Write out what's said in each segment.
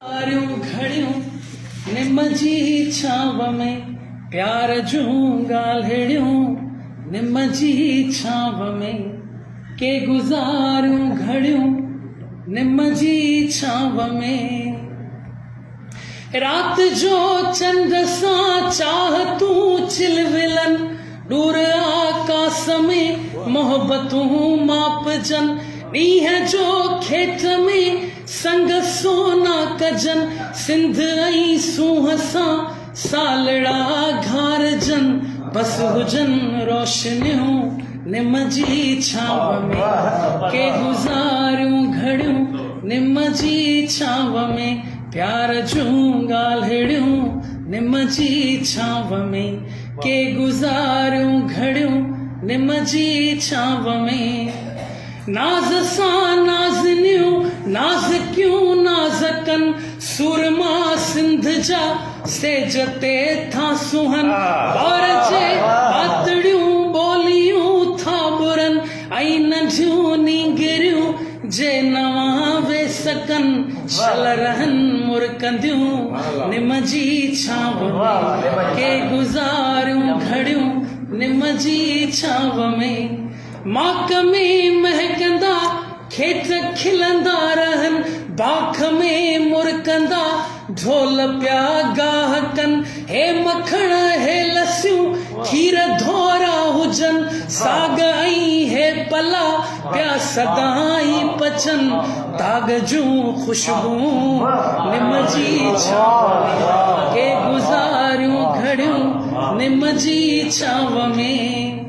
घड़ियों निम जी छांव में प्यार जूं ॻाल्हिड़ियूं निम जी छांव में के गुज़ारियूं घड़ियूं निम जी छांव में रात जो चंड सां चाह तूं चिलविलन दूर आकाश में मोहब्बतूं मापजन ॾींहं जो खेत में संग सोना कजन सिंध ऐं सूंहं सां सालड़ा घारजन बस हुजन रोशनियूं निम जी छांव में के गुज़ारियूं घड़ियूं निम जी छांव में प्यार जूं ॻाल्हिड़ियूं निम जी छांव में के गुज़ारियूं घड़ियूं निम जी छांव में नाज़ सां नाज़नियूं नाज़कियूं नाज़कन सुरमा सिंध जा सेज ते था सुहन और जे पातड़ियूं ॿोलियूं था बुरन ऐं नंढियूं नींगरियूं जे नवां वे सकन शल रहन मुरकंदियूं निम जी छांव में के गुज़ारियूं घड़ियूं निम जी छांव में माक में महकंदा खेत खिलंदा रहन बाख में मुरकंदा ढोल पिया गाहकन हे मखण हे लस्सियूं खीर धोरा हुजन साग ऐं हे पला पिया सदाई पचन दाग जूं ख़ुशबूं निम जी छांव में के गुज़ारियूं घड़ियूं निम जी छांव में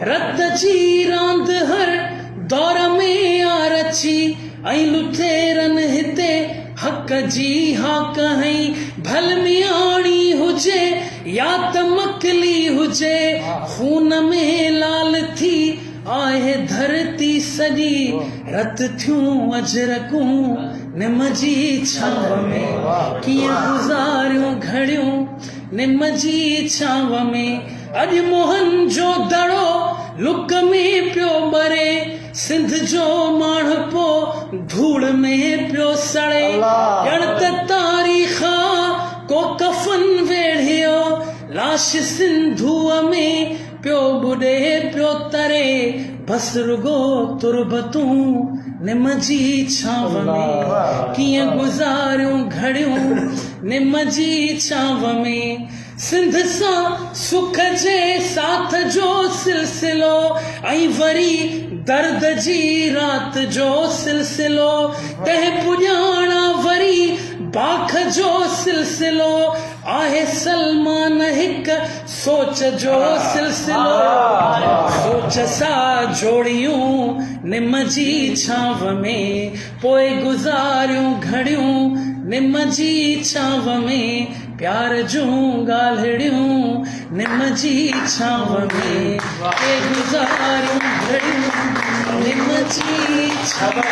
रत जी रांद हर दौर में आ रची ऐं लुटेरन हिते हक़ जी हाक हई भलमियाणी हुजे या त मकली हुजे खून में लाल थी आहे धरती सॼी रत थियूं अजरकूं निम जी छांव में कीअं गुज़ारियूं घड़ियूं निम जी छांव में अॼु मोहन जो दड़ो लुक में पियो ॿरे सिंध जो माणपो धूड़ में पियो सड़े ॼण त तारीख़ को कफ़न वेढ़ियो लाश सिंधूअ में पियो ॿुॾे पियो तरे बस रुगो तुरबतूं निम जी छांव में कीअं गुज़ारियूं घड़ियूं निम जी छांव में सिंध सां सुख जे साथ जो सिलसिलो ऐं वरी दर्द जी रात जो सिलसिलो तंहिं पुॼाणा वरी बाख जो सिलसिलो आहे सलमान हिकु सोच जो सिलसिलो सोच सां जोड़ियूं निम जी छांव में पोइ गुज़ारियूं घड़ियूं निम जी छांव में प्यार जूं ॻाल्हिड़ियूं निम जी छांव में के गुज़ारियूं घड़ियूं निम जी छांव